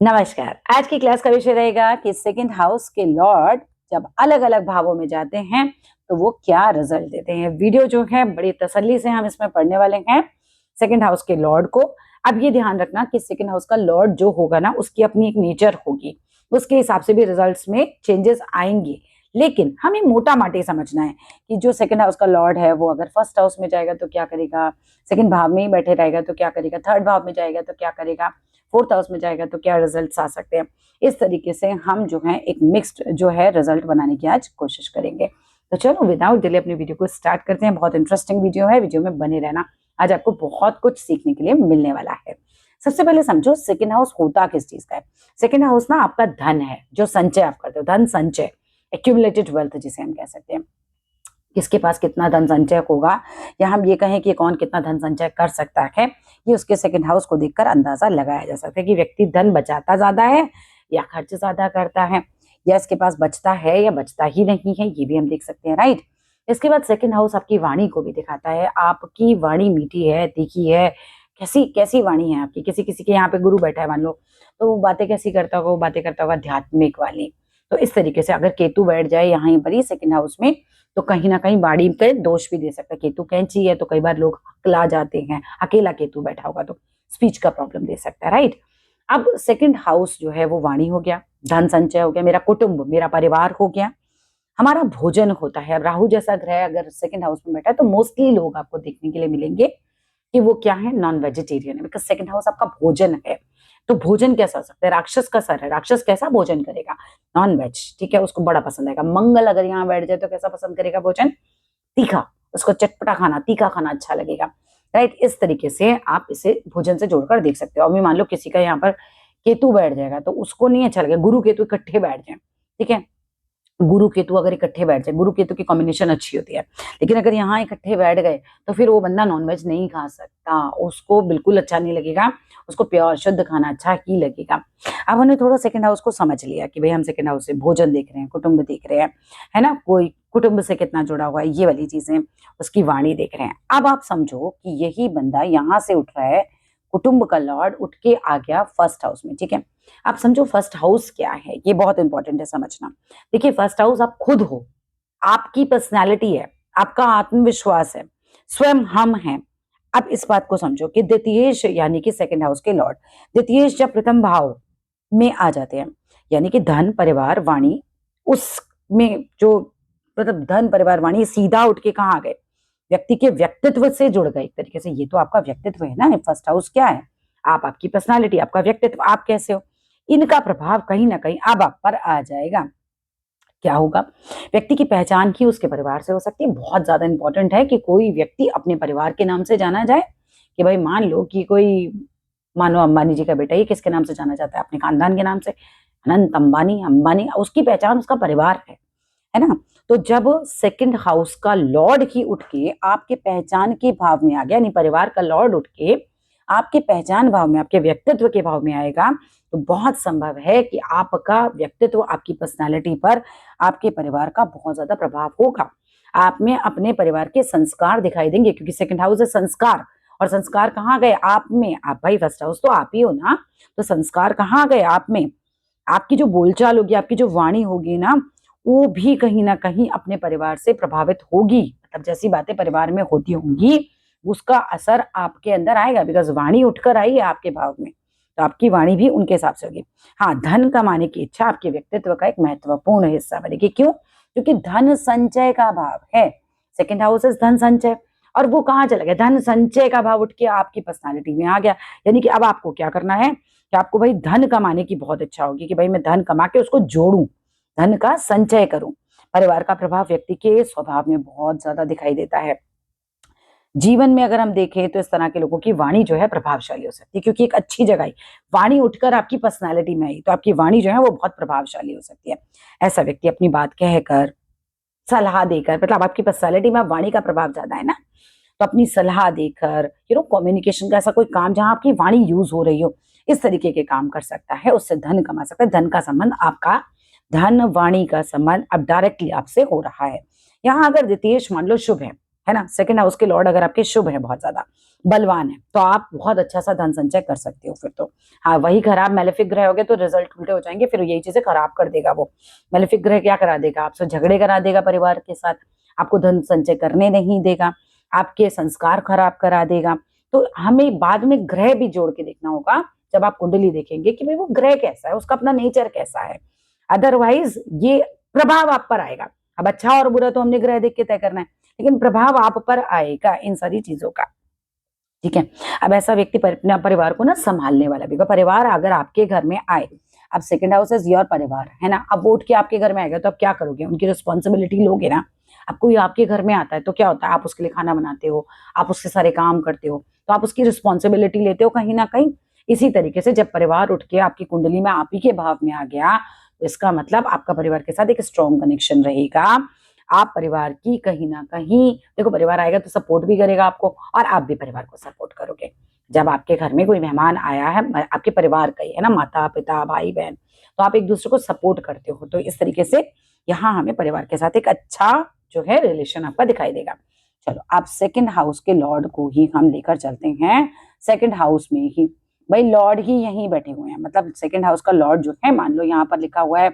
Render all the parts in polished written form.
नमस्कार। आज की क्लास का विषय रहेगा कि सेकंड हाउस के लॉर्ड जब अलग अलग भावों में जाते हैं तो वो क्या रिजल्ट देते हैं। वीडियो जो है बड़ी तसल्ली से हम इसमें पढ़ने वाले हैं सेकंड हाउस के लॉर्ड को। अब ये ध्यान रखना कि सेकंड हाउस का लॉर्ड जो होगा ना उसकी अपनी एक नेचर होगी, उसके हिसाब से भी रिजल्ट्स में चेंजेस आएंगे। लेकिन हमें मोटा माटी समझना है कि जो सेकंड हाउस का लॉर्ड है वो अगर फर्स्ट हाउस में जाएगा तो क्या करेगा, सेकंड भाव में ही बैठे रहेगा तो क्या करेगा, थर्ड भाव में जाएगा तो क्या करेगा, फोर्थ हाउस में जाएगा तो क्या रिजल्ट्स आ सकते हैं। इस तरीके से हम जो है एक मिक्स्ड जो है रिजल्ट बनाने की आज कोशिश करेंगे। तो चलो विदाउट डिले अपनी वीडियो को स्टार्ट करते हैं। बहुत इंटरेस्टिंग वीडियो है, वीडियो में बने रहना। आज आपको बहुत कुछ सीखने के लिए मिलने वाला है। सबसे पहले समझो सेकंड हाउस होता किस चीज का है। सेकंड हाउस ना आपका धन है, जो संचय आप करते हो, धन संचय, एक्यूमुलेटेड वेल्थ जिसे हम कह सकते हैं। किसके पास कितना धन संचय होगा या हम ये कहें कि कौन कितना धन संचय कर सकता है, ये उसके सेकंड हाउस को देखकर अंदाजा लगाया जा सकता है कि व्यक्ति धन बचाता ज्यादा है या खर्च ज्यादा करता है, या इसके पास बचता है या बचता ही नहीं है, ये भी हम देख सकते हैं। राइट। इसके बाद सेकंड हाउस आपकी वाणी को भी दिखाता है। आपकी वाणी मीठी है, तीखी है, कैसी कैसी वाणी है आपकी। किसी किसी के यहाँ पे गुरु बैठा है मान लो, तो वो बातें कैसी करता होगा, वो बातें करता होगा आध्यात्मिक वाली। तो इस तरीके से अगर केतु बैठ जाए यहाँ पर ही सेकंड हाउस में तो कहीं ना कहीं बाड़ी के दोष भी दे सकता है। केतु कैंची है तो कई बार लोग अकला जाते हैं, अकेला केतु बैठा होगा तो स्पीच का प्रॉब्लम दे सकता है। राइट। अब सेकंड हाउस जो है वो वाणी हो गया, धन संचय हो गया, मेरा कुटुंब मेरा परिवार हो गया, हमारा भोजन होता है। अब राहु जैसा ग्रह अगर सेकंड हाउस में बैठा है तो मोस्टली लोग आपको देखने के लिए मिलेंगे कि वो क्या है, नॉन वेजिटेरियन है, बिकॉज सेकंड हाउस आपका भोजन है। तो भोजन कैसा हो सकता है, राक्षस का सर है, राक्षस कैसा भोजन करेगा, नॉन वेज। ठीक है, उसको बड़ा पसंद आएगा। मंगल अगर यहाँ बैठ जाए तो कैसा पसंद करेगा भोजन, तीखा, उसको चटपटा खाना, तीखा खाना अच्छा लगेगा। राइट। इस तरीके से आप इसे भोजन से जोड़कर देख सकते हो। अभी मान लो किसी का यहाँ पर केतु बैठ जाएगा तो उसको नहीं अच्छा लगेगा, गुरु केतु इकट्ठे बैठ जाए, ठीक है, गुरु केतु अगर इकट्ठे बैठ जाए, गुरु केतु की कॉम्बिनेशन अच्छी होती है, लेकिन अगर यहाँ इकट्ठे बैठ गए तो फिर वो बंदा नॉनवेज नहीं खा सकता, उसको बिल्कुल अच्छा नहीं लगेगा, उसको प्योर शुद्ध खाना अच्छा ही लगेगा। अब हमने थोड़ा सेकंड हाउस को समझ लिया कि भाई हम सेकंड हाउस से भोजन देख रहे हैं, कुटुंब देख रहे हैं, है ना, कोई कुटुंब से कितना जुड़ा हुआ है, ये वाली चीजें, उसकी वाणी देख रहे हैं। अब आप समझो कि यही बंदा यहाँ से उठ रहा है, कुटुंब का लॉर्ड उठ के आ गया फर्स्ट हाउस में। ठीक है, आप समझो फर्स्ट हाउस क्या है, ये बहुत इंपॉर्टेंट है समझना। देखिए फर्स्ट हाउस आप खुद हो, आपकी पर्सनैलिटी है, आपका आत्मविश्वास है, स्वयं हम हैं। अब इस बात को समझो कि द्वितीयेश यानी कि सेकंड हाउस के लॉर्ड, द्वितीयेश जब प्रथम भाव में आ जाते हैं, यानी कि धन परिवार वाणी, उसमें जो मतलब धन परिवार वाणी सीधा उठ के कहाँ आ गए, व्यक्ति के व्यक्तित्व से जुड़ गए एक तरीके से। ये तो आपका व्यक्तित्व है ना, फर्स्ट हाउस क्या है, आप, आपकी पर्सनालिटी, आपका व्यक्तित्व, आप कैसे हो, इनका प्रभाव कहीं ना कहीं अब आप पर आ जाएगा। क्या होगा, व्यक्ति की पहचान ही उसके परिवार से हो सकती है। बहुत ज्यादा इंपॉर्टेंट है कि कोई व्यक्ति अपने परिवार के नाम से जाना जाए, कि भाई मान लो कि कोई, मानो अंबानी जी का बेटा, ये किसके नाम से जाना जाता है, अपने खानदान के नाम से, अनंत अंबानी, अंबानी, उसकी पहचान उसका परिवार है ना। तो जब सेकंड हाउस का लॉर्ड ही उठ के आपके पहचान के भाव में आ गया, यानी परिवार का लॉर्ड उठ के आपके पहचान भाव में, आपके व्यक्तित्व के भाव में आएगा, तो बहुत संभव है कि आपका व्यक्तित्व, आपकी पर्सनालिटी पर आपके परिवार का बहुत ज्यादा प्रभाव होगा। आप में अपने परिवार के संस्कार दिखाई देंगे, क्योंकि सेकंड हाउस है संस्कार, और संस्कार कहाँ गए, आप में। आप भाई फर्स्ट हाउस तो आप ही हो ना, तो संस्कार कहाँ गए, आप में। आपकी जो बोलचाल होगी, आपकी जो वाणी होगी ना, वो भी कहीं ना कहीं अपने परिवार से प्रभावित होगी। मतलब जैसी बातें परिवार में होती होंगी उसका असर आपके अंदर आएगा, बिकॉज वाणी उठकर आई है आपके भाव में, तो आपकी वाणी भी उनके हिसाब से होगी। हाँ, धन कमाने की इच्छा आपके व्यक्तित्व का एक महत्वपूर्ण हिस्सा बनेगी। क्यों, क्योंकि धन संचय का भाव है, सेकंड हाउस इज धन संचय, और वो कहाँ चला गया, धन संचय का भाव उठ के आपकी पर्सनालिटी में आ गया। यानी कि अब आपको क्या करना है कि आपको भाई धन कमाने की बहुत इच्छा होगी कि भाई मैं धन कमा के उसको जोड़ूं, धन का संचय करूं। परिवार का प्रभाव व्यक्ति के स्वभाव में बहुत ज्यादा दिखाई देता है। जीवन में अगर हम देखें तो इस तरह के लोगों की वाणी जो है प्रभावशाली हो सकती है, क्योंकि एक अच्छी जगह वाणी उठकर आपकी पर्सनालिटी में आई तो आपकी वाणी जो है वो बहुत प्रभावशाली हो सकती है। ऐसा व्यक्ति अपनी बात कहकर, सलाह देकर, मतलब आपकी पर्सनालिटी में वाणी का प्रभाव ज्यादा है ना, तो अपनी सलाह देकर, कम्युनिकेशन का ऐसा कोई काम जहां आपकी वाणी यूज हो रही हो, इस तरीके के काम कर सकता है, उससे धन कमा सकता है। धन का संबंध आपका, धन वाणी का संबंध अब डायरेक्टली आपसे हो रहा है। यहाँ अगर द्वितीयेश मान लो शुभ है है ना। सेकंड हाउस के लॉर्ड अगर आपके शुभ है, बहुत ज्यादा बलवान है, तो आप बहुत अच्छा सा धन संचय कर सकते हो फिर तो। हाँ, वही खराब मेलेफिक ग्रह हो गए तो रिजल्ट उल्टे हो जाएंगे, फिर यही चीजें खराब कर देगा वो। मेलेफिक ग्रह क्या करा देगा, आपसे झगड़े करा देगा परिवार के साथ, आपको धन संचय करने नहीं देगा, आपके संस्कार खराब करा देगा। तो हमें बाद में ग्रह भी जोड़ के देखना होगा जब आप कुंडली देखेंगे कि भाई वो ग्रह कैसा है, उसका अपना नेचर कैसा है। अदरवाइज ये प्रभाव आप पर आएगा। अब अच्छा और बुरा तो हमने ग्रह देख के तय करना है, लेकिन प्रभाव आप पर आएगा इन सारी चीजों का, ठीक है। अब ऐसा व्यक्ति अपने परिवार को ना संभालने वाला भी, परिवार अगर आपके घर में आए, अब सेकंड हाउस इज योर परिवार, है ना। अब वोट के आपके घर में आएगा तो आप क्या करोगे, उनकी रिस्पॉन्सिबिलिटी लोगे ना। अब कोई आपके घर में आता है तो क्या होता है, आप उसके लिए खाना बनाते हो, आप उसके सारे काम करते हो, तो आप उसकी रिस्पॉन्सिबिलिटी लेते हो कहीं ना कहीं। इसी तरीके से जब परिवार उठ के आपकी कुंडली में आप ही के भाव में आ गया, तो इसका मतलब आपका परिवार के साथ एक स्ट्रॉन्ग कनेक्शन रहेगा। आप परिवार की कहीं ना कहीं, देखो परिवार आएगा तो सपोर्ट भी करेगा आपको, और आप भी परिवार को सपोर्ट करोगे। जब आपके घर में कोई मेहमान आया है, आपके परिवार का ही है ना, माता पिता भाई बहन, तो आप एक दूसरे को सपोर्ट करते हो। तो इस तरीके से यहाँ हमें परिवार के साथ एक अच्छा जो है रिलेशन आपका दिखाई देगा। चलो, आप सेकंड हाउस के लॉर्ड को ही हम लेकर चलते हैं सेकंड हाउस में ही। भाई लॉर्ड ही यहीं बैठे हुए हैं, मतलब सेकंड हाउस का लॉर्ड जो है, मान लो यहाँ पर लिखा हुआ है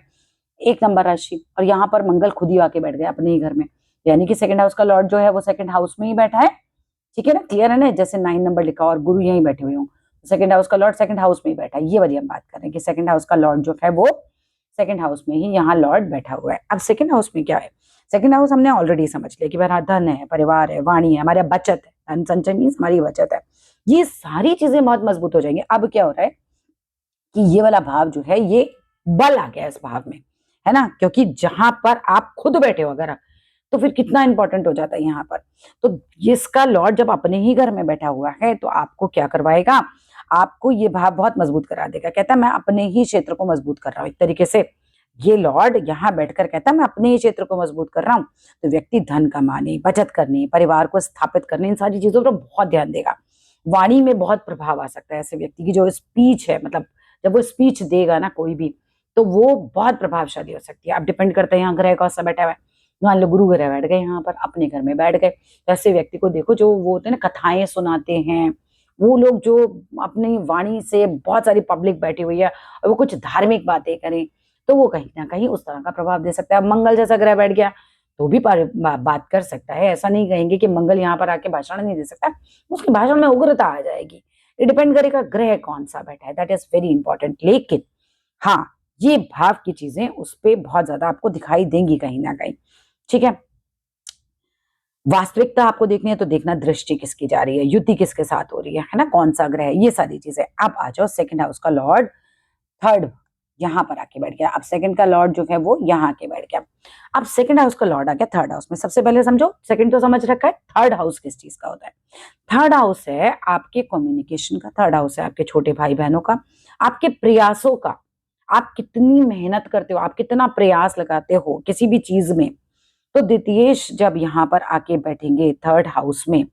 1 नंबर राशि, और यहाँ पर मंगल खुद ही आके बैठ गया अपने ही घर में, यानी कि सेकंड हाउस का लॉर्ड जो है वो सेकंड हाउस में ही बैठा है। ठीक है ना, क्लियर है ना। जैसे 9 नंबर लिखा और गुरु यहीं बैठे हुए हो, सेकंड हाउस का लॉर्ड सेकंड हाउस में ही बैठा है, ये वाली हम बात कर रहे हैं कि सेकंड हाउस का लॉर्ड जो है वो सेकंड हाउस में ही यहाँ लॉर्ड बैठा हुआ है। अब सेकंड हाउस में क्या है, सेकंड हाउस हमने ऑलरेडी समझ लिया कि मेरा धन है, परिवार है, वाणी है, हमारा बचत है, धन संचय मीन्स हमारी बचत है, ये सारी चीजें बहुत मजबूत हो जाएंगी। अब क्या हो रहा है कि ये वाला भाव जो है ये बल आ गया इस भाव में, है ना, क्योंकि जहां पर आप खुद बैठे हो अगर, तो फिर कितना इंपॉर्टेंट हो जाता है यहाँ पर। तो इसका लॉर्ड जब अपने ही घर में बैठा हुआ है तो आपको क्या करवाएगा, आपको ये भाव बहुत मजबूत करा देगा। कहता है मैं अपने ही क्षेत्र को मजबूत कर रहा हूँ, एक तरीके से ये लॉर्ड यहाँ बैठकर कहता है मैं अपने ही क्षेत्र को मजबूत कर रहा हूँ। तो व्यक्ति धन कमाने, बचत करने, परिवार को स्थापित करने, इन सारी चीजों पर बहुत ध्यान देगा। वाणी में बहुत प्रभाव आ सकता है ऐसे व्यक्ति की, जो स्पीच है, मतलब जब वो स्पीच देगा ना कोई भी, तो वो बहुत प्रभावशाली हो सकती है। अब डिपेंड करता है यहाँ ग्रह कौन सा बैठा हुआ है। मान लो गुरु ग्रह बैठ गए यहाँ पर, अपने घर में बैठ गए, तो ऐसे व्यक्ति को देखो जो वो होते हैं ना कथाएं सुनाते हैं, वो लोग जो अपनी वाणी से बहुत सारी पब्लिक बैठी हुई है और वो कुछ धार्मिक बातें करें, तो वो कहीं ना कहीं उस तरह का प्रभाव दे सकता है। अब मंगल जैसा ग्रह बैठ गया तो भी बात कर सकता है, ऐसा नहीं कहेंगे कि मंगल यहाँ पर आके भाषण नहीं दे सकता, उसके भाषण में उग्रता आ जाएगी। ये डिपेंड करेगा ग्रह कौन सा बैठा है, दैट इज वेरी इंपॉर्टेंट। लेकिन हाँ, ये भाव की चीजें उस पर बहुत ज्यादा आपको दिखाई देंगी कहीं ना कहीं, ठीक है। वास्तविकता आपको देखनी है तो देखना दृष्टि किसकी जा रही है, युति किसके साथ हो रही है ना, कौन सा ग्रह है, ये सारी चीजें। अब आ जाओ सेकंड हाउस का लॉर्ड थर्ड यहाँ पर आके बैठ गया। अब सेकंड का लॉर्ड जो है वो यहाँ आके बैठ गया। अब सेकंड हाउस का लॉर्ड आ गया थर्ड हाउस में। सबसे पहले समझो, सेकंड तो समझ रखा है, थर्ड हाउस किस चीज का होता है। थर्ड हाउस है आपके कम्युनिकेशन का, थर्ड हाउस है आपके छोटे भाई बहनों का, आपके प्रयासों का। आप कितनी मेहनत करते हो, आप कितना प्रयास लगाते हो किसी भी चीज में। तो द्वितीयेश जब यहाँ पर आके बैठेंगे थर्ड हाउस में,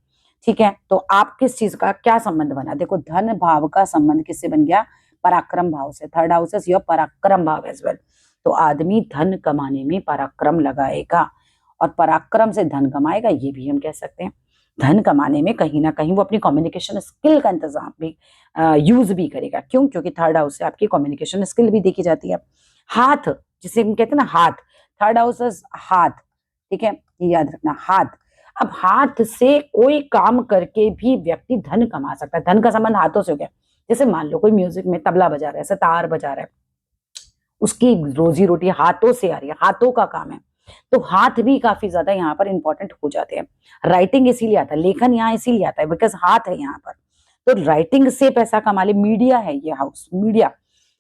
ठीक है, तो आप किस चीज का क्या संबंध बना, देखो धन भाव का संबंध किससे बन गया, पराक्रम भाव से। थर्ड हाउस इज योर पराक्रम भाव एज वेल। तो आदमी धन कमाने में पराक्रम लगाएगा, और पराक्रम से धन कमाएगा, ये भी हम कह सकते हैं। धन कमाने में कहीं ना कहीं वो अपनी कम्युनिकेशन स्किल का इंतजाम भी यूज भी करेगा। क्यों, क्योंकि थर्ड हाउस से आपकी कम्युनिकेशन स्किल भी देखी जाती है। हाथ, जिसे हम कहते हैं ना हाथ, थर्ड हाउस इज हाथ, ठीक है, ये याद रखना हाथ। अब हाथ से कोई काम करके भी व्यक्ति धन कमा सकता है। धन का संबंध हाथों से हो गया। जैसे मान लो कोई म्यूजिक में तबला बजा रहा है, सितार बजा रहा है, उसकी रोजी रोटी हाथों से आ रही है, हाथों का काम है, तो हाथ भी काफी ज्यादा यहाँ पर इंपॉर्टेंट हो जाते हैं। राइटिंग इसीलिए आता है, लेखन यहाँ इसीलिए आता है बिकॉज हाथ है यहाँ पर। तो राइटिंग से पैसा कमा ले, मीडिया है ये हाउस, मीडिया,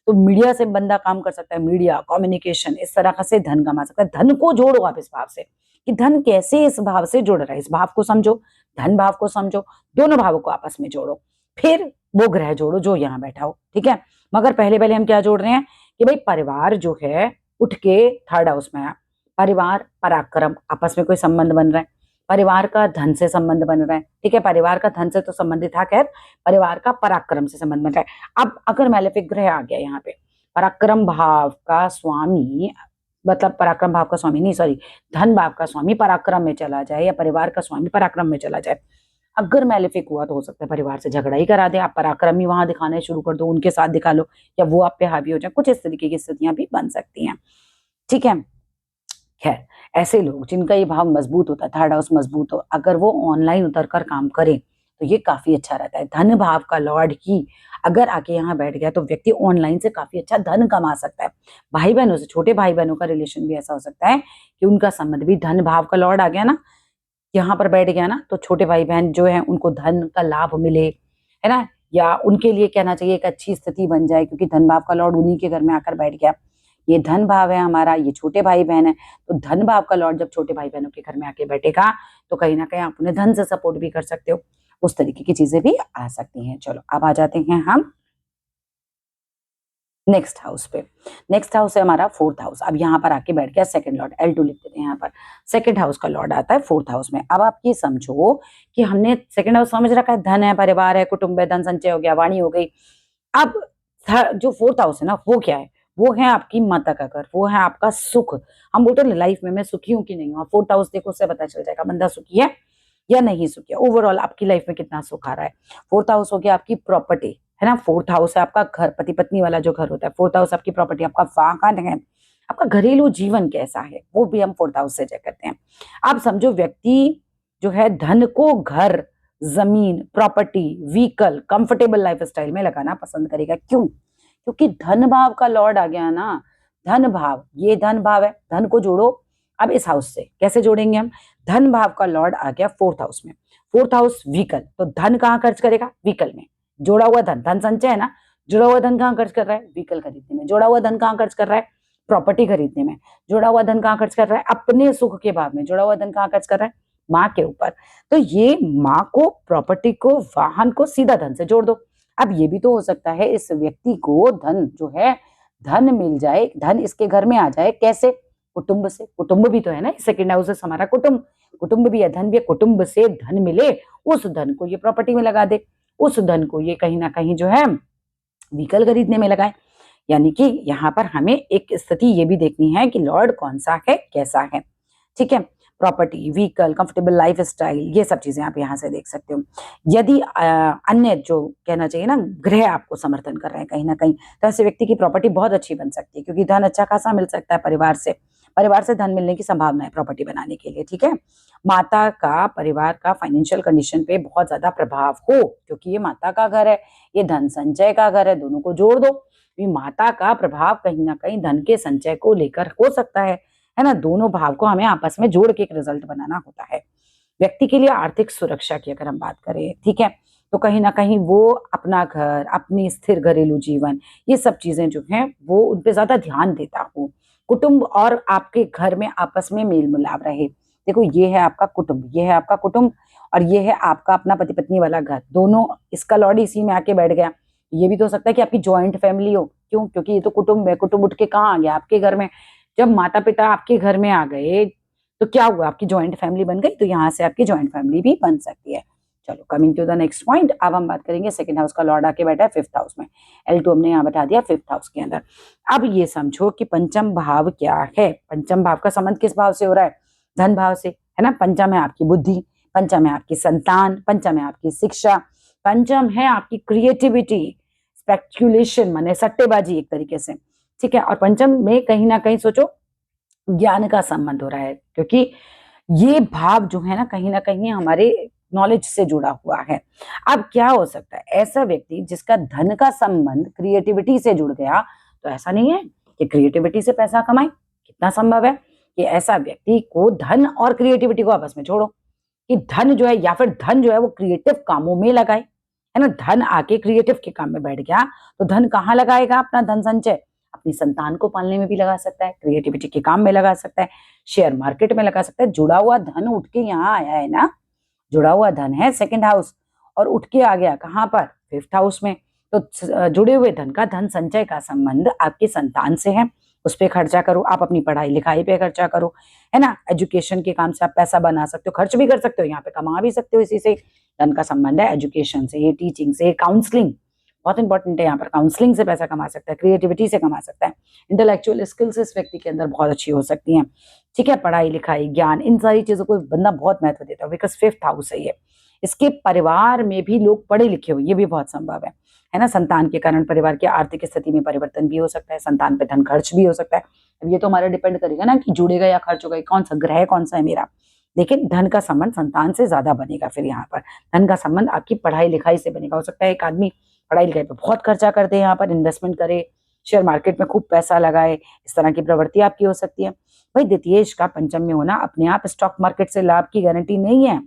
तो मीडिया से बंदा काम कर सकता है, मीडिया कम्युनिकेशन, इस तरह से धन कमा सकता है। धन को जोड़ो आप इस भाव से, कि धन कैसे इस भाव से जुड़ रहा है, इस भाव को समझो, धन भाव को समझो, दोनों भावों को आपस में जोड़ो, फिर वो ग्रह जोड़ो जो यहाँ बैठा हो, ठीक है। मगर पहले पहले हम क्या जोड़ रहे हैं कि भाई परिवार जो है उठ के थर्ड हाउस में आया, परिवार पराक्रम, आपस में कोई संबंध बन रहा है, परिवार का धन से संबंध बन रहा है, ठीक है, परिवार का धन से तो संबंधित था, खैर परिवार का पराक्रम से संबंध बन रहा है। अब अगर मैलेफिक ग्रह आ गया यहाँ पे, पराक्रम भाव का स्वामी मतलब पराक्रम भाव का स्वामी नहीं, सॉरी, धन भाव का स्वामी पराक्रम में चला जाए या परिवार का स्वामी पराक्रम में चला जाए, अगर मैलेफिक हुआ तो हो सकता है परिवार से झगड़ा ही करा दे, आप पराक्रम ही वहां दिखाने शुरू कर दो, उनके साथ दिखा लो, या वो आप पे हावी हो जाए, कुछ इस तरीके की स्थितियां भी बन सकती हैं। ठीक है, खैर ऐसे लोग जिनका ये भाव मजबूत होता है, थर्ड हाउस मजबूत हो, अगर वो ऑनलाइन उतर कर काम करें तो ये काफी अच्छा रहता है। धन भाव का लॉर्ड ही अगर आके यहाँ बैठ गया तो व्यक्ति ऑनलाइन से काफी अच्छा धन कमा सकता है। भाई बहनों से, छोटे भाई बहनों का रिलेशन भी ऐसा हो सकता है कि उनका संबंध भी, धन भाव का लॉर्ड आ गया ना, यहाँ पर बैठ गया ना, तो छोटे भाई बहन जो है उनको धन का लाभ मिले, है ना, या उनके लिए कहना चाहिए एक अच्छी स्थिति बन जाए, क्योंकि धन भाव का लॉर्ड उन्हीं के घर में आकर बैठ गया। ये धन भाव है हमारा, ये छोटे भाई बहन है, तो धन भाव का लॉर्ड जब छोटे भाई बहनों के घर में आके बैठेगा तो कहीं ना कहीं आप उन्हें धन से सपोर्ट भी कर सकते हो, उस तरीके की चीजें भी आ सकती हैं। चलो अब आ जाते हैं हम नेक्स्ट हाउस पे। नेक्स्ट हाउस है हमारा फोर्थ हाउस। अब यहाँ पर आके बैठ गया सेकंड लॉर्ड, L2 लिख देते हैं यहाँ पर, सेकंड हाउस का लॉर्ड आता है फोर्थ हाउस में। अब आप ये समझो कि हमने सेकंड हाउस समझ रखा है, धन है, परिवार है, कुटुंब है, धन संचय हो गया, वाणी हो गई। अब जो फोर्थ हाउस है ना, वो क्या है, वो है आपकी माता का घर, वो है आपका सुख। हम बोलते हैं लाइफ में मैं सुखी हूँ कि नहीं हूँ, फोर्थ हाउस देखो, उससे पता चल जाएगा बंदा सुखी है या नहीं सुखी है, ओवरऑल आपकी लाइफ में कितना सुख आ रहा है। फोर्थ हाउस हो गया आपकी प्रॉपर्टी, है ना, फोर्थ हाउस है आपका घर, पति पत्नी वाला जो घर होता है, फोर्थ हाउस आपकी प्रॉपर्टी, आपका वाहन है, आपका घरेलू जीवन कैसा है, वो भी हम फोर्थ हाउस से चेक करते हैं। आप समझो व्यक्ति जो है धन को घर, जमीन, प्रॉपर्टी, व्हीकल, कंफर्टेबल लाइफस्टाइल में लगाना पसंद करेगा। क्यों? क्योंकि धन भाव का लॉर्ड आ गया ना, धन भाव, ये धन भाव है, धन को जोड़ो। अब इस हाउस से कैसे जोड़ेंगे हम, धन भाव का लॉर्ड आ गया फोर्थ हाउस में, फोर्थ हाउस व्हीकल, तो धन कहाँ खर्च करेगा, व्हीकल में। जोड़ा हुआ धन, धन संचय है ना, जुड़ा हुआ धन कहाँ खर्च कर रहा है, व्हीकल खरीदने में। जोड़ा हुआ धन कहाँ खर्च कर रहा है, प्रॉपर्टी खरीदने में। जुड़ा हुआ धन कहाँ खर्च कर रहा है, अपने सुख के भाव में। जुड़ा हुआ धन कहाँ खर्च कर रहा है, माँ के ऊपर। तो ये माँ को, प्रॉपर्टी को, वाहन को सीधा धन से जोड़ दो। अब ये भी तो हो सकता है इस व्यक्ति को धन जो है, धन मिल जाए, धन इसके घर में आ जाए, कैसे, कुटुंब से। कुटुंब भी तो है ना, सेकंड हाउस हमारा कुटुंब, कुटुंब भी है, धन भी है, कुटुंब से धन मिले, उस धन को ये प्रॉपर्टी में लगा दे, उस धन को ये कहीं ना कहीं जो है व्हीकल खरीदने में लगाए। यानी कि यहाँ पर हमें एक स्थिति ये भी देखनी है कि लॉर्ड कौन सा है, कैसा है। ठीक है, property, vehicle, comfortable life style, ये सब चीजें आप यहाँ से देख सकते हो। यदि अन्य जो कहना चाहिए ना, ग्रह आपको समर्थन कर रहे हैं कहीं ना कहीं, तो ऐसे व्यक्ति की प्रॉपर्टी बहुत अच्छी बन सकती है, क्योंकि धन अच्छा खासा मिल सकता है परिवार से, परिवार से धन मिलने की संभावना है प्रॉपर्टी बनाने के लिए। ठीक है, माता का, परिवार का फाइनेंशियल कंडीशन पे बहुत ज्यादा प्रभाव हो, क्योंकि ये माता का घर है, ये धन संचय का घर है, दोनों को जोड़ दो। माता का प्रभाव कहीं ना कहीं धन के संचय को लेकर हो सकता है ना, दोनों भाव को हमें आपस में जोड़ के एक रिजल्ट बनाना होता है। व्यक्ति के लिए आर्थिक सुरक्षा की अगर हम बात करें, ठीक है, तो कहीं ना कहीं वो अपना घर, अपनी स्थिर घरेलू जीवन, ये सब चीजें जो हैं वो उन पे ज्यादा ध्यान देता हो। कुटुंब और आपके घर में आपस में मेल मिलाप रहे। देखो ये है आपका कुटुंब, ये है आपका कुटुंब, और ये है आपका अपना पति पत्नी वाला घर, दोनों, इसका लॉर्ड इसी में आके बैठ गया। ये भी तो हो सकता है कि आपकी ज्वाइंट फैमिली हो। क्यों? क्योंकि ये तो कुटुंब है, कुटुंब उठ के कहाँ आ गया, आपके घर में। जब माता पिता आपके घर में आ गए तो क्या हुआ, आपकी ज्वाइंट फैमिली बन गई, तो यहाँ से आपकी ज्वाइंट फैमिली भी बन सकती है। चलो coming to the next point, अब हम बात करेंगे सेकंड हाउस का लॉर्ड आके बैठा है फिफ्थ हाउस में, L2 हमने यहाँ बैठा दिया फिफ्थ हाउस के अंदर। अब ये समझो कि पंचम भाव क्या है, पंचम भाव का संबंध किस भाव से हो रहा है, धन भाव से, है ना। पंचम है आपकी बुद्धि, पंचम है आपकी संतान, पंचम है आपकी शिक्षा, पंचम है आपकी क्रिएटिविटी, स्पेक्युलेशन माने सट्टेबाजी एक तरीके से। ठीक है, और पंचम में कहीं ना कहीं सोचो ज्ञान का संबंध हो रहा है, क्योंकि ये भाव जो है ना कहीं हमारे नॉलेज से जुड़ा हुआ है। अब क्या हो सकता है, ऐसा व्यक्ति जिसका धन का संबंध क्रिएटिविटी से जुड़ गया, तो ऐसा नहीं है कि क्रिएटिविटी से पैसा कमाए, कितना संभव है कि ऐसा व्यक्ति को धन और क्रिएटिविटी को आपस में जोड़ो, कि धन जो है या फिर धन जो है वो क्रिएटिव कामों में लगाए, है ना। धन आके क्रिएटिव के काम में बैठ गया तो धन कहाँ लगाएगा, अपना धन संचय अपनी संतान को पालने में भी लगा सकता है, क्रिएटिविटी के काम में लगा सकता है, शेयर मार्केट में लगा सकता है। जुड़ा हुआ धन उठ के यहाँ आया है ना, जुड़ा हुआ धन है सेकंड हाउस, और उठ के आ गया कहाँ पर, फिफ्थ हाउस में। तो जुड़े हुए धन का, धन संचय का संबंध आपकी संतान से है, उस पर खर्चा करो, आप अपनी पढ़ाई लिखाई पे खर्चा करो, है ना। एजुकेशन के काम से आप पैसा बना सकते हो, खर्च भी कर सकते हो, यहाँ पे कमा भी सकते हो, इसी से धन का संबंध है एजुकेशन से, टीचिंग से, काउंसलिंग, बहुत इंपॉर्टेंट है यहाँ पर। काउंसलिंग से पैसा कमा सकता है, क्रिएटिविटी से कमा सकता है, इंटेलेक्चुअल स्किल्स इस व्यक्ति के अंदर बहुत अच्छी हो सकती हैं, ठीक है। पढ़ाई लिखाई, ज्ञान, इन सारी चीजों को बंदा बहुत महत्व देता है, बिकॉज 5th हाउस है ये। इसके परिवार में भी लोग पढ़े लिखे हो, ये भी बहुत संभव है ना। संतान के कारण परिवार की आर्थिक स्थिति में परिवर्तन भी हो सकता है, संतान पे धन खर्च भी हो सकता है। अब ये तो हमारा डिपेंड करेगा ना कि जुड़ेगा या खर्च होगा, कौन सा ग्रह कौन सा है मेरा। लेकिन धन का संबंध संतान से ज्यादा बनेगा। फिर यहाँ पर धन का संबंध आपकी पढ़ाई लिखाई से बनेगा। हो सकता है एक आदमी पढ़ाई लिखाई पे बहुत खर्चा कर दे, यहाँ पर इन्वेस्टमेंट करे, शेयर मार्केट में खूब पैसा लगाए, इस तरह की प्रवृत्ति आपकी हो सकती है। भाई द्वितीयेश का पंचम में होना अपने आप स्टॉक मार्केट से लाभ की गारंटी नहीं है।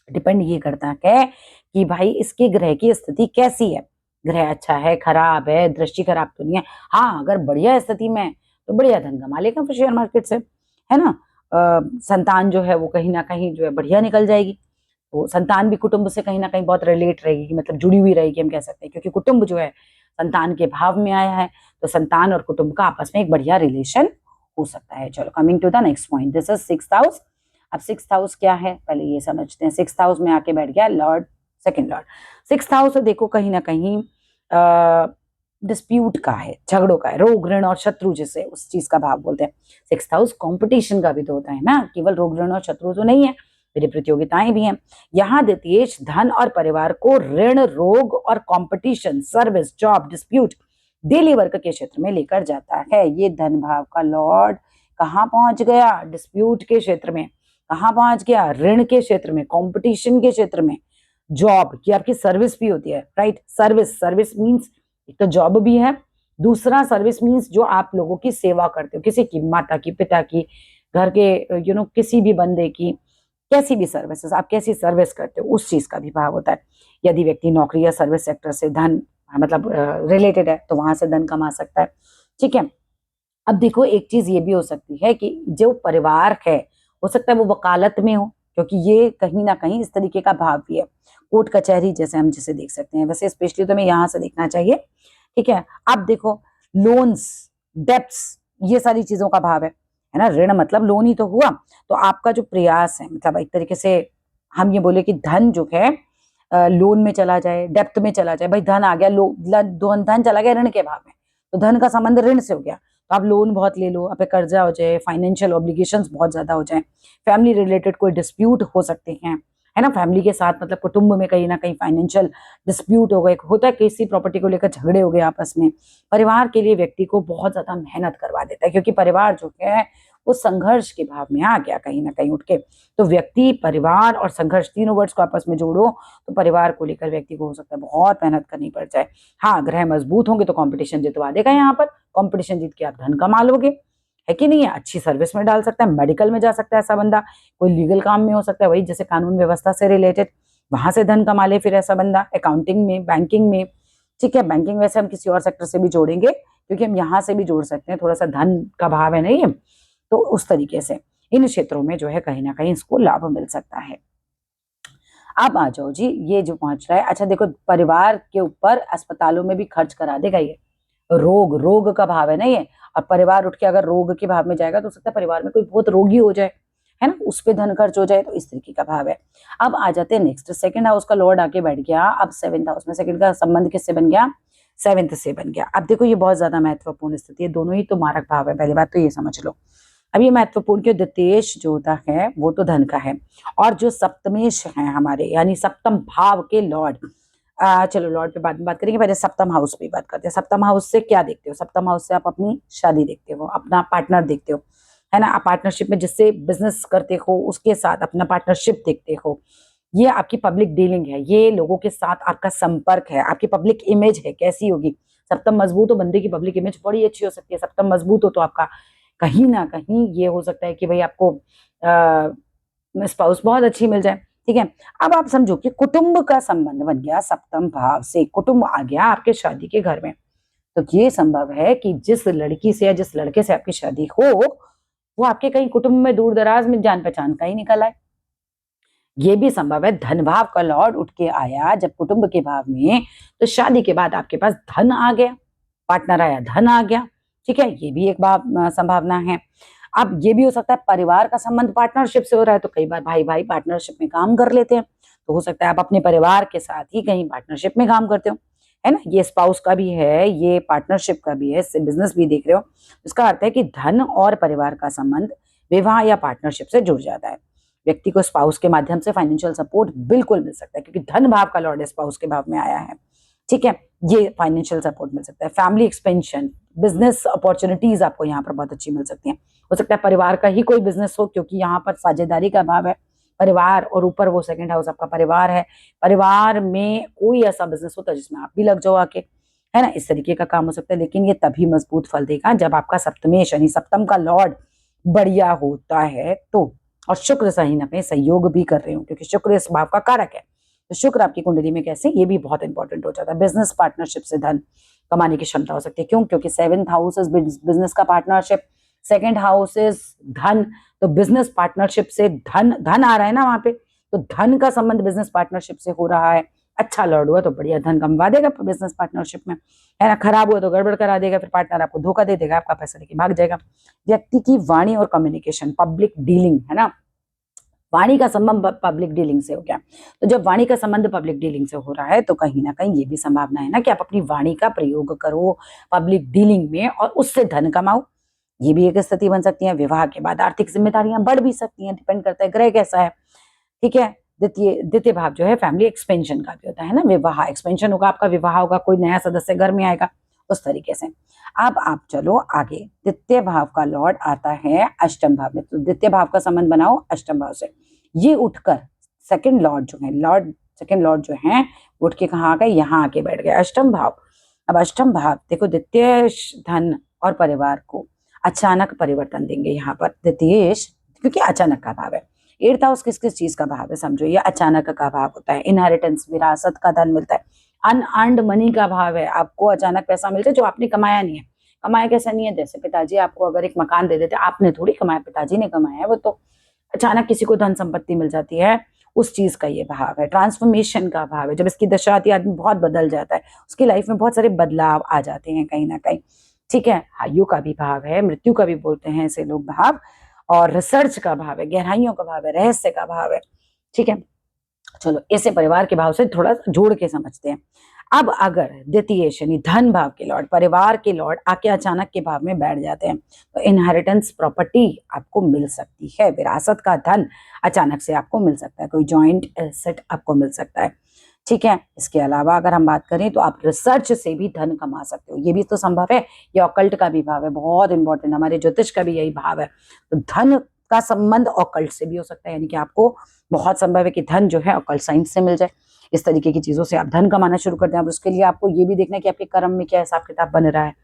डिपेंड ये करता है कि भाई इसके ग्रह की स्थिति कैसी है, ग्रह अच्छा है, खराब है, दृष्टि खराब तो नहीं है। हाँ, अगर बढ़िया स्थिति में तो बढ़िया धन कमा लेगा फिर शेयर मार्केट से, है ना। संतान जो है वो कहीं ना कहीं जो है बढ़िया निकल जाएगी। तो संतान भी कुटुंब से कहीं ना कहीं बहुत रिलेट रहेगी, मतलब जुड़ी हुई रहेगी हम कह सकते हैं, क्योंकि कुटुंब जो है संतान के भाव में आया है, तो संतान और कुटुंब का आपस में एक बढ़िया रिलेशन हो सकता है। चलो coming to the next point, this is 6th house. अब 6th हाउस क्या है पहले ये समझते हैं। 6th हाउस में आके बैठ गया Lord, second Lord. 6th house देखो कहीं ना कहीं डिस्प्यूट का है, झगड़ों का है, रोग ऋण और शत्रु जिसे उस चीज का भाव बोलते हैं। 6th हाउस कंपटीशन का भी तो होता है ना, केवल रोग ऋण और शत्रु तो नहीं है, मेरी प्रतियोगिताएं भी हैं। यहाँ द्वितीयेश धन और परिवार को ऋण, रोग और competition, service, job, dispute, daily work के क्षेत्र में लेकर जाता है। ये धन भाव का लॉर्ड कहाँ पहुंच गया, डिस्प्यूट के क्षेत्र में। कहाँ पहुंच गया, ऋण के क्षेत्र में, कंपटीशन के क्षेत्र में। जॉब की आपकी सर्विस भी होती है, राइट। सर्विस मींस एक तो जॉब भी है, दूसरा सर्विस मींस जो आप लोगों की सेवा करते हो, किसी की, माता की, पिता की, घर के किसी भी बंदे की, कैसी भी सर्विसेज, आप कैसी सर्विस करते हो उस चीज का भी भाव होता है। यदि व्यक्ति नौकरी या सर्विस सेक्टर से धन मतलब रिलेटेड है तो वहां से धन कमा सकता है, ठीक है। अब देखो एक चीज ये भी हो सकती है कि जो परिवार है हो सकता है वो वकालत में हो, क्योंकि ये कहीं ना कहीं इस तरीके का भाव भी है। कोर्ट कचहरी जैसे हम जिसे देख सकते हैं, वैसे स्पेशली तो हमें यहाँ से देखना चाहिए, ठीक है। अब देखो लोन्स, डेब्ट्स, ये सारी चीजों का भाव है ना। ऋण मतलब लोन ही तो हुआ। तो आपका जो प्रयास है, मतलब एक तरीके से हम ये बोले कि धन जो है लोन में चला जाए, डेप्थ में चला जाए। भाई धन आ गया, धन चला गया ऋण के भाव में, तो धन का संबंध ऋण से हो गया, तो आप लोन बहुत ले लो, आप पे कर्जा हो जाए, फाइनेंशियल ऑब्लिगेशंस बहुत ज्यादा हो जाए, फैमिली रिलेटेड कोई डिस्प्यूट हो सकते हैं, है ना। फैमिली के साथ मतलब कुटुंब में कहीं ना कहीं फाइनेंशियल डिस्प्यूट हो गए, होता है किसी प्रॉपर्टी को लेकर झगड़े हो गए आपस में। परिवार के लिए व्यक्ति को बहुत ज्यादा मेहनत करवा देता है, क्योंकि परिवार जो है वो संघर्ष के भाव में आ गया कहीं ना कहीं उठ के। तो व्यक्ति, परिवार और संघर्ष, तीनों वर्ड्स को आपस में जोड़ो तो परिवार को लेकर व्यक्ति को हो सकता है बहुत मेहनत करनी पड़ जाए। हाँ, ग्रह मजबूत होंगे तो कंपटीशन जितवा देगा, यहाँ पर कंपटीशन जीत के आप धन कमा लोगे, है कि नहीं है। अच्छी सर्विस में डाल सकता है, मेडिकल में जा सकता है ऐसा बंदा, कोई लीगल काम में हो सकता है, वही जैसे कानून व्यवस्था से रिलेटेड, वहां से धन कमा ले फिर ऐसा बंदा, अकाउंटिंग में, बैंकिंग में, ठीक है। बैंकिंग वैसे हम किसी और सेक्टर से भी जोड़ेंगे, क्योंकि हम यहाँ से भी जोड़ सकते हैं, थोड़ा सा धन का भाव है नहीं है, तो उस तरीके से इन क्षेत्रों में जो है कहीं ना कहीं इसको लाभ मिल सकता है। अब आ जाओ जी, ये जो पहुंच रहा है, अच्छा देखो परिवार के ऊपर अस्पतालों में भी खर्च करा देगा ये। रोग का भाव है ना ये, और परिवार उठ के अगर रोग के भाव में जाएगा तो हो सकता है परिवार में कोई बहुत रोगी हो जाए, है ना, उस पे धन खर्च हो जाए, तो इस तरीके का भाव है। अब आ जाते हैं नेक्स्ट, 2nd हाउस का लॉर्ड आके बैठ गया। अब 7th हाउस में 2nd का संबंध किससे बन गया, 7th से बन गया। अब देखो ये बहुत ज्यादा महत्वपूर्ण स्थिति है, दोनों ही तो मारक भाव है, पहली बात तो ये समझ लो। अब ये महत्वपूर्ण क्यों, द्वितीयेश जो होता है वो तो धन का है, और जो सप्तमेश है हमारे यानी सप्तम भाव के लॉर्ड, चलो लॉर्ड पे बाद में बात करेंगे, पहले सप्तम हाउस पे बात करते हैं। सप्तम हाउस से क्या देखते हो, सप्तम हाउस से आप अपनी शादी देखते हो, अपना पार्टनर देखते हो, है ना। आप पार्टनरशिप में जिससे बिजनेस करते हो उसके साथ अपना पार्टनरशिप देखते हो। ये आपकी पब्लिक डीलिंग है, ये लोगों के साथ आपका संपर्क है, आपकी पब्लिक इमेज है कैसी होगी। सप्तम मजबूत हो, बंदे की पब्लिक इमेज बड़ी अच्छी हो सकती है। सप्तम मजबूत हो तो आपका कहीं ना कहीं ये हो सकता है कि भाई आपको स्पाउस बहुत अच्छी मिल जाए, ठीक है। अब आप समझो कि कुटुंब का संबंध बन गया सप्तम भाव से, कुटुंब आ गया आपके शादी के घर में, तो ये संभव है कि जिस लड़की से या जिस लड़के से आपकी शादी हो वो आपके कहीं कुटुंब में दूर दराज में जान पहचान का ही निकल आए। ये भी संभव है, धन भाव का लॉर्ड उठ के आया जब कुटुंब के भाव में, तो शादी के बाद आपके पास धन आ गया, पार्टनर आया, धन आ गया, ठीक है। ये भी एक संभावना है। अब ये भी हो सकता है परिवार का संबंध पार्टनरशिप से हो रहा है, तो कई बार भाई भाई पार्टनरशिप में काम कर लेते हैं, तो हो सकता है आप अपने परिवार के साथ ही कहीं पार्टनरशिप में काम करते हो, है ना, ये स्पाउस का भी है, ये पार्टनरशिप का भी है, इससे बिजनेस भी देख रहे हो। इसका अर्थ है कि धन और परिवार का संबंध विवाह या पार्टनरशिप से जुड़ जाता है। व्यक्ति को स्पाउस के माध्यम से फाइनेंशियल सपोर्ट बिल्कुल मिल सकता है, क्योंकि धन भाव का लॉर्ड स्पाउस के भाव में आया है। ठीक है, ये फाइनेंशियल सपोर्ट मिल सकता है। फैमिली एक्सपेंशन, बिजनेस अपॉर्चुनिटीज आपको यहाँ पर बहुत अच्छी मिल सकती हैं। हो सकता है परिवार का ही कोई बिजनेस हो, क्योंकि यहाँ पर साझेदारी का भाव है, परिवार, और ऊपर वो सेकंड हाउस आपका परिवार है। परिवार में कोई ऐसा बिजनेस होता है जिसमें आप भी लग जाओ आके, है ना, इस तरीके का काम हो सकता है। लेकिन ये तभी मजबूत फल देगा जब आपका सप्तमेश यानी सप्तम का लॉर्ड बढ़िया होता है तो, और शुक्र सही न पे सहयोग भी कर रहे हो, क्योंकि शुक्र इस भाव का कारक है। तो शुक्र आपकी कुंडली में कैसे, ये भी बहुत इंपॉर्टेंट हो जाता है। बिजनेस पार्टनरशिप से धन कमाने की क्षमता हो सकती है। क्यों? क्योंकि 7th हाउस इज बिजनेस का पार्टनरशिप, 2nd हाउस इज धन, तो बिजनेस पार्टनरशिप से धन आ रहा है ना वहां पे, तो धन का संबंध बिजनेस पार्टनरशिप से हो रहा है। अच्छा लॉर्ड हुआ तो बढ़िया धन कमवा देगा बिजनेस पार्टनरशिप में, है ना। खराब हुआ तो गड़बड़ करा देगा, फिर पार्टनर आपको धोखा दे देगा, आपका पैसा लेके भाग जाएगा। व्यक्ति की वाणी और कम्युनिकेशन, पब्लिक डीलिंग, है ना, वाणी का संबंध पब्लिक डीलिंग से हो गया। तो जब वाणी का संबंध पब्लिक डीलिंग से हो रहा है तो कहीं ना कहीं ये भी संभावना है ना कि आप अपनी वाणी का प्रयोग करो पब्लिक डीलिंग में और उससे धन कमाओ। ये भी एक स्थिति बन सकती है। विवाह के बाद आर्थिक जिम्मेदारियां बढ़ भी सकती हैं, डिपेंड करता है ग्रह कैसा है। ठीक है, द्वितीय भाव जो है फैमिली एक्सपेंशन का भी होता है ना, विवाह एक्सपेंशन होगा, आपका विवाह होगा, कोई नया सदस्य घर में आएगा, उस तरीके से। अब आप चलो आगे, द्वितीय भाव का लॉर्ड आता है अष्टम भाव में, तो द्वितीय भाव का संबंध बनाओ अष्टम भाव से। ये उठकर सेकंड लॉर्ड जो है, सेकंड लॉर्ड जो है उठ के कहाँ आ गए, यहाँ आके बैठ गए अष्टम भाव। अब अष्टम भाव देखो, द्वितीय धन और परिवार को अचानक परिवर्तन देंगे यहाँ पर द्वितीय, क्योंकि अचानक का भाव है। 8th हाउस किस किस चीज का भाव है समझो, ये अचानक का भाव होता है। इनहेरिटेंस, विरासत का धन मिलता है। अनअर्न्ड मनी का भाव है, आपको अचानक पैसा मिलता है जो आपने कमाया नहीं है। कमाया कैसा नहीं है, जैसे पिताजी आपको अगर एक मकान दे देते, आपने थोड़ी कमाया, पिताजी ने कमाया है, वो तो अचानक किसी को धन संपत्ति मिल जाती है, उस चीज का ये भाव है। ट्रांसफॉर्मेशन का भाव है, जब इसकी दशा आती है आदमी बहुत बदल जाता है, उसकी लाइफ में बहुत सारे बदलाव आ जाते हैं कहीं ना कहीं। ठीक है, आयु का भी भाव है, मृत्यु का भी बोलते हैं इसे लोग भाव, और रिसर्च का भाव है, गहराइयों का भाव है, रहस्य का भाव है। ठीक है, चलो इसे परिवार के भाव से थोड़ा जोड़ के समझते हैं। अब अगर द्वितीय शनि धन भाव के लॉर्ड, परिवार के लॉर्ड आके अचानक के भाव में बैठ जाते हैं तो इनहेरिटेंस प्रॉपर्टी आपको मिल सकती है, विरासत का धन अचानक से आपको मिल सकता है, कोई जॉइंट एसेट आपको मिल सकता है। ठीक है, इसके अलावा अगर हम बात करें तो आप रिसर्च से भी धन कमा सकते हो, ये भी तो संभव है। ये ऑकल्ट का भी भाव है, बहुत इंपॉर्टेंट, हमारे ज्योतिष का भी यही भाव है। तो धन का संबंध ऑकल्ट से भी हो सकता है, यानी कि आपको बहुत संभव है कि धन जो है ऑकल्ट साइंस से मिल जाए। इस तरीके की चीजों से आप धन कमाना शुरू कर दें। अब उसके लिए आपको ये भी देखना है कि आपके कर्म में क्या हिसाब किताब बन रहा है।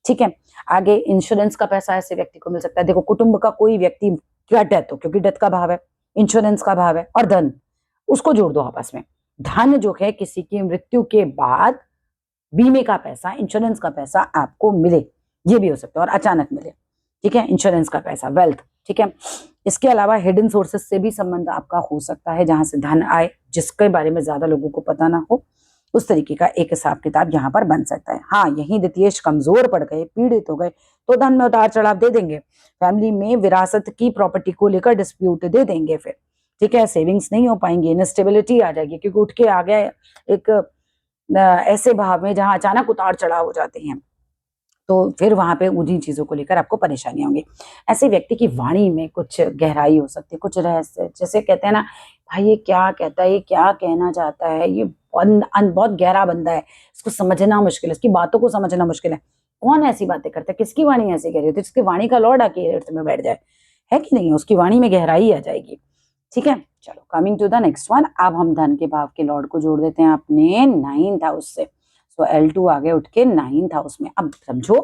ठीक है, आगे इंश्योरेंस का पैसा ऐसे व्यक्ति को मिल सकता है। देखो, कुटुंब का कोई व्यक्ति क्या डेथ हो, क्योंकि डेथ का भाव है, इंश्योरेंस का भाव है, और धन, उसको जोड़ दो आपस में। धन जो है किसी की मृत्यु के बाद बीमे का पैसा, इंश्योरेंस का पैसा आपको मिले, ये भी हो सकता है, और अचानक मिले। ठीक है, इंश्योरेंस का पैसा, वेल्थ। ठीक है, इसके अलावा हिडन सोर्सेस से भी संबंध आपका हो सकता है, जहां से धन आए, जिसके बारे में ज्यादा लोगों को पता ना हो, उस तरीके का एक हिसाब किताब यहाँ पर बन सकता है। हाँ, यही द्वितीयेश कमजोर पड़ गए, पीड़ित हो गए, तो धन में उतार चढ़ाव दे देंगे, फैमिली में विरासत की प्रॉपर्टी को लेकर डिस्प्यूट दे देंगे फिर। ठीक है, सेविंग्स नहीं हो पाएंगे, इनस्टेबिलिटी आ जाएगी, क्योंकि उठ के आ गए एक ऐसे भाव में जहां अचानक उतार चढ़ाव हो जाते हैं, तो फिर वहां पे उन्हीं चीजों को लेकर आपको परेशानियां होंगी। ऐसे व्यक्ति की वाणी में कुछ गहराई हो सकती है, कुछ रहस्य, जैसे कहते हैं ना, भाई ये क्या कहता है, ये क्या कहना चाहता है, ये बहुत गहरा बंदा है, इसको समझना मुश्किल है, इसकी बातों को समझना मुश्किल है। कौन ऐसी बातें करता है, किसकी वाणी ऐसी कह रही होती है, जिसकी वाणी का लॉर्ड आके अर्थ में बैठ जाए, है कि नहीं, उसकी वाणी में गहराई आ जाएगी। ठीक है, चलो coming to the next one. अब हम धन के भाव के लॉर्ड को जोड़ देते हैं अपने 9th हाउस से। सो L2 आगे उठ के 9th हाउस में। अब समझो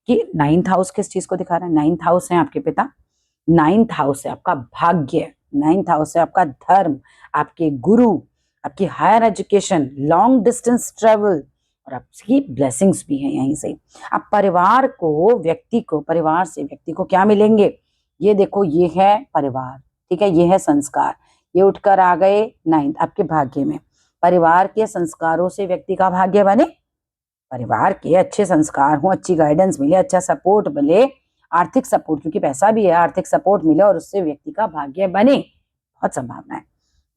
कि 9th हाउस किस चीज को दिखा रहा है। 9th हाउस है आपके पिता, 9th हाउस है आपका भाग्य, 9th हाउस है आपका धर्म, आपके गुरु, आपकी higher education, long distance travel, और आपकी ब्लेसिंग्स भी है यहीं से। अब परिवार से व्यक्ति को क्या मिलेंगे, ये देखो, ये है परिवार, ठीक है, ये है संस्कार, ये उठकर आ गए 9th आपके भाग्य में। परिवार के संस्कारों से व्यक्ति का भाग्य बने, परिवार के अच्छे संस्कार हो, अच्छी गाइडेंस मिले, अच्छा सपोर्ट मिले, आर्थिक सपोर्ट, क्योंकि पैसा भी है, आर्थिक सपोर्ट मिले और उससे व्यक्ति का भाग्य बने, बहुत संभावना है।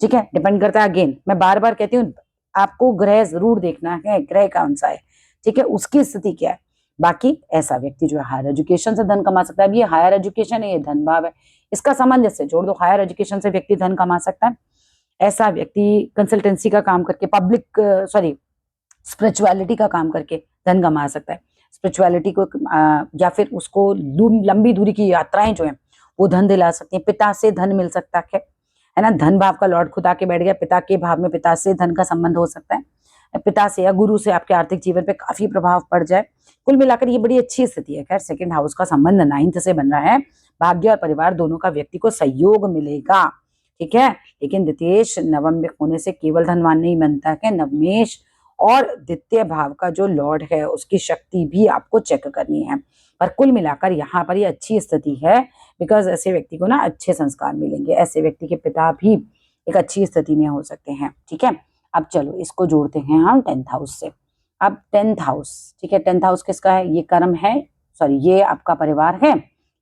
ठीक है, डिपेंड करता है, अगेन मैं बार बार कहती हूँ, आपको ग्रह जरूर देखना है, ग्रह कौन सा है, ठीक है, उसकी स्थिति क्या है। बाकी ऐसा व्यक्ति जो है हायर एजुकेशन से धन कमा सकता है। अब ये हायर एजुकेशन है, ये धन भाव है, इसका सामंजस्य जोड़ दो, हायर एजुकेशन से व्यक्ति धन कमा सकता है। ऐसा व्यक्ति कंसल्टेंसी का काम करके, स्पिरिचुअलिटी का काम करके धन कमा सकता है। स्पिरिचुअलिटी को या फिर उसको लंबी दूरी की यात्राएं जो है वो धन दिला सकती हैं। पिता से धन मिल सकता है ना, धन भाव का लॉर्ड खुद आके बैठ गया, पिता के भाव में पिता से धन का संबंध हो सकता है। पिता से या गुरु से आपके आर्थिक जीवन पे काफी प्रभाव पड़ जाए। कुल मिलाकर ये बड़ी अच्छी स्थिति है। खैर, सेकंड हाउस का संबंध 9th से बन रहा है, भाग्य और परिवार दोनों का व्यक्ति को सहयोग मिलेगा, ठीक है। लेकिन द्वितीयेश नवम में होने से केवल धनवान नहीं बनता है, नवमेश और द्वितीय भाव का जो लॉर्ड है उसकी शक्ति भी आपको चेक करनी है। पर कुल मिलाकर यहाँ पर ये अच्छी स्थिति है, बिकॉज ऐसे व्यक्ति को ना अच्छे संस्कार मिलेंगे, ऐसे व्यक्ति के पिता भी एक अच्छी स्थिति में हो सकते हैं, ठीक है। अब चलो इसको जोड़ते हैं हम 10th हाउस से। अब 10th हाउस, ठीक है, 10th हाउस किसका है, ये कर्म है, सॉरी ये आपका परिवार है,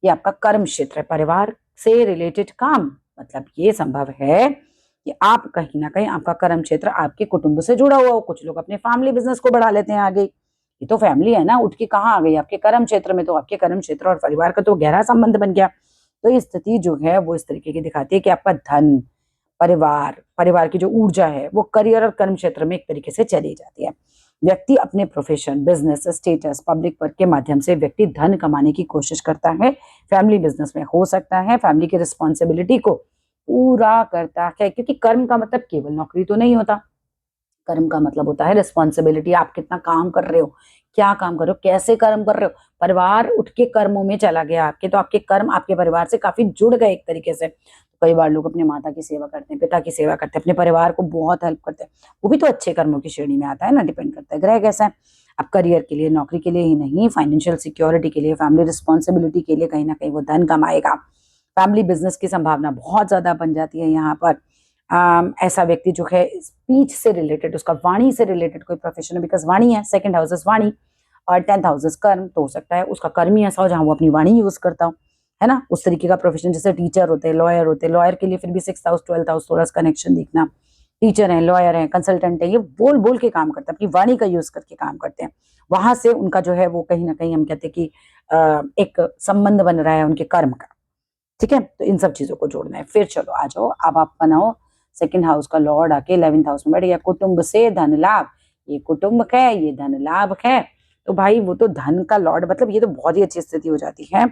ये आपका कर्म क्षेत्र है। परिवार से रिलेटेड काम, मतलब ये संभव है कि आप कहीं ना कहीं आपका कर्म क्षेत्र आपके कुटुंब से जुड़ा हुआ हो। कुछ लोग अपने फैमिली बिजनेस को बढ़ा लेते हैं आगे, ये तो फैमिली है ना, उठ के कहाँ आ गई आपके कर्म क्षेत्र में, तो आपके कर्म क्षेत्र और परिवार का तो गहरा संबंध बन गया। तो ये स्थिति जो है वो इस तरीके की दिखाती है कि आपका धन, परिवार की जो ऊर्जा है वो करियर और कर्म क्षेत्र में एक तरीके से चली जाती है। व्यक्ति अपने profession, business, status, public work के माध्यम से व्यक्ति धन कमाने की कोशिश करता है। फैमिली बिजनेस में हो सकता है, फैमिली की रिस्पॉन्सिबिलिटी को पूरा करता है, क्योंकि कर्म का मतलब केवल नौकरी तो नहीं होता, कर्म का मतलब होता है रिस्पॉन्सिबिलिटी। आप कितना काम कर रहे हो, क्या काम कर रहे हो, कैसे कर्म कर रहे हो। परिवार उठ के कर्मों में चला गया आपके, तो आपके कर्म आपके परिवार से काफी जुड़ गए एक तरीके से। कई बार लोग अपने माता की सेवा करते हैं, पिता की सेवा करते हैं, अपने परिवार को बहुत हेल्प करते हैं, वो भी तो अच्छे कर्मों की श्रेणी में आता है ना, डिपेंड करता है ग्रह कैसा है। अब करियर के लिए, नौकरी के लिए ही नहीं, फाइनेंशियल सिक्योरिटी के लिए, फैमिली रिस्पॉन्सिबिलिटी के लिए कहीं ना कहीं वो धन कमाएगा। फैमिली बिजनेस की संभावना बहुत ज्यादा बन जाती है यहाँ पर। ऐसा व्यक्ति जो है स्पीच से रिलेटेड, उसका वाणी से रिलेटेड कोई प्रोफेशन है, बिकॉज वाणी है, सेकंड हाउस इज वाणी और 10th हाउस इज कर्म, तो हो सकता है उसका कर्म ही ऐसा हो जहां वो अपनी वाणी यूज करता हो, है ना, उस तरीके का प्रोफेशन। जैसे टीचर होते हैं, लॉयर होते हैं, लॉयर के लिए फिर भी 6th हाउस 12th हाउस थोड़ा सा कनेक्शन देखना। टीचर है, लॉयर है, कंसल्टेंट है, ये बोल बोल के काम करते हैं, अपनी वाणी का यूज करके काम करते हैं। वहां से उनका जो है वो कहीं ना कहीं हम कहते हैं कि एक संबंध बन रहा है उनके कर्म का, ठीक है। तो इन सब चीजों को जोड़ना है। फिर चलो आ जाओ, अब आप बनाओ सेकंड हाउस का लॉर्ड आके 11th हाउस में बैठ गया, कुटुंब से धन लाभ, ये कुटुंब है, ये धन लाभ है, तो भाई वो तो धन का लॉर्ड, मतलब ये तो बहुत ही अच्छी स्थिति हो जाती है।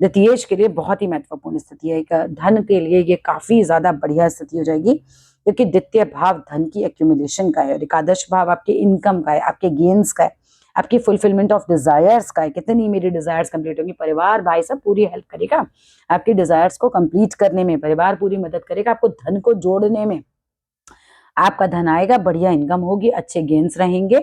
द्वितीयेश के लिए बहुत ही महत्वपूर्ण स्थिति है, एक धन के लिए ये काफी ज्यादा बढ़िया स्थिति हो जाएगी, क्योंकि द्वितीय भाव धन की एक्यूमुलेशन का है और एकादश भाव आपके इनकम का है, आपके गेन्स का है, आपकी फुलफिलमेंट ऑफ डिजायर्स का है। कितनी मेरी डिजायर्स कंप्लीट होंगी, परिवार भाई सब पूरी हेल्प करेगा आपकी डिजायर्स को कंप्लीट करने में, परिवार पूरी मदद करेगा आपको धन को जोड़ने में। आपका धन आएगा, बढ़िया इनकम होगी, अच्छे गेन्स रहेंगे,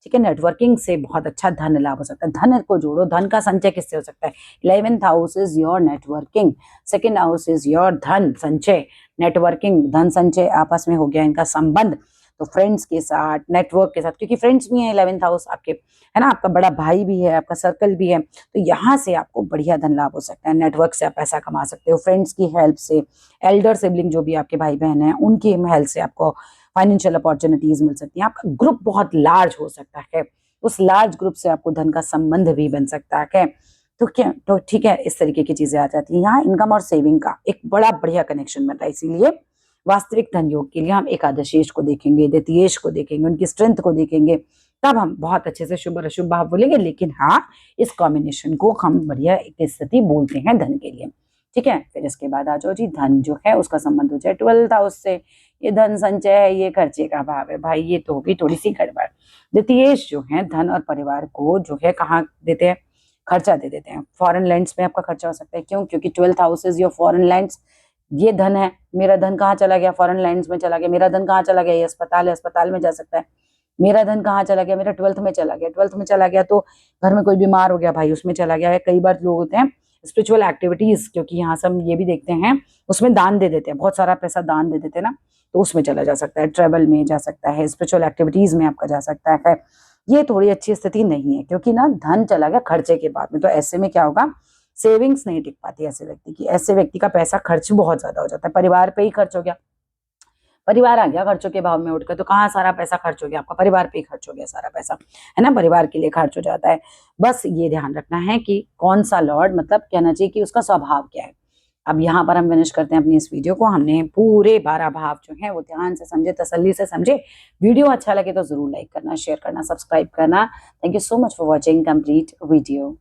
ठीक है। नेटवर्किंग से बहुत अच्छा धन लाभ हो सकता है। धन को जोड़ो, धन का संचय किससे हो सकता है, 11th house is your networking, second house is your धन संचय, नेटवर्किंग, धन संचय आपस में हो गया इनका संबंध। तो फ्रेंड्स के साथ, नेटवर्क के साथ, क्योंकि फ्रेंड्स भी हैं 11th हाउस आपके, है ना, आपका बड़ा भाई भी है, आपका सर्कल भी है, तो यहाँ से आपको बढ़िया धन लाभ हो सकता है। नेटवर्क से आप पैसा कमा सकते हो, फ्रेंड्स की हेल्प से, एल्डर सिबलिंग जो भी आपके भाई बहन हैं उनकी हेल्प से आपको फाइनेंशियल अपॉर्चुनिटीज मिल सकती हैं। आपका ग्रुप बहुत लार्ज हो सकता है, उस लार्ज ग्रुप से आपको धन का संबंध भी बन सकता है, तो क्या, तो ठीक है, इस तरीके की चीजें आ जाती हैं। यहाँ इनकम और सेविंग का एक बड़ा बढ़िया कनेक्शन बन रहा है, इसीलिए वास्तविक धन योग के लिए हम एकादशेश को देखेंगे, द्वितीयेश को देखेंगे, उनकी स्ट्रेंथ को देखेंगे, तब हम बहुत अच्छे से शुभ और अशुभ भाव बोलेंगे। लेकिन हाँ, इस कॉम्बिनेशन को हम बढ़िया एक स्थिति बोलते हैं धन के लिए, ठीक है। फिर इसके बाद आ जाओ जी, धन जो है उसका संबंध हो जाए 12th हाउस से, ये धन संचय है, ये खर्चे का भाव है, भाई ये तो होगी थोड़ी सी गड़बड़। द्वितीयेश जो है धन और परिवार को जो है कहाँ देते हैं, खर्चा दे देते हैं। फॉरेन लैंड्स में आपका खर्चा हो सकता है, क्यों, क्योंकि 12th house is your foreign lands, ये धन है, मेरा धन कहाँ चला गया, फॉरेन लैंड्स में चला गया। मेरा धन कहाँ चला गया, ये अस्पताल है, अस्पताल में जा सकता है। मेरा धन कहाँ चला गया, मेरा 12th में चला गया, 12th में चला गया तो घर में कोई बीमार हो गया भाई, उसमें चला गया है। कई बार लोग होते हैं स्पिरिचुअल एक्टिविटीज, क्योंकि यहाँ से हम ये भी देखते हैं, उसमें दान दे देते हैं, बहुत सारा पैसा दान दे देते हैं ना, तो उसमें चला जा सकता है, ट्रेवल में जा सकता है, स्पिरिचुअल एक्टिविटीज में आपका जा सकता है। ये थोड़ी अच्छी स्थिति नहीं है, क्योंकि ना धन चला गया खर्चे के बाद में, तो ऐसे में क्या होगा, सेविंग्स नहीं टिक पाती ऐसे व्यक्ति की, ऐसे व्यक्ति का पैसा खर्च बहुत ज्यादा हो जाता है, परिवार पे ही खर्च हो गया, परिवार आ गया खर्चों के भाव में उठकर, तो कहाँ सारा पैसा खर्च हो गया, आपका परिवार पे ही खर्च हो गया सारा पैसा, है ना, परिवार के लिए खर्च हो जाता है। बस ये ध्यान रखना है कि कौन सा लॉर्ड, मतलब कहना चाहिए कि उसका स्वभाव क्या है। अब यहाँ पर हम फिनिश करते हैं अपनी इस वीडियो को। हमने पूरे 12 भाव जो हैं वो ध्यान से समझे, तसल्ली से समझे। वीडियो अच्छा लगे तो जरूर लाइक करना, शेयर करना, सब्सक्राइब करना। Thank you so much for watching complete video.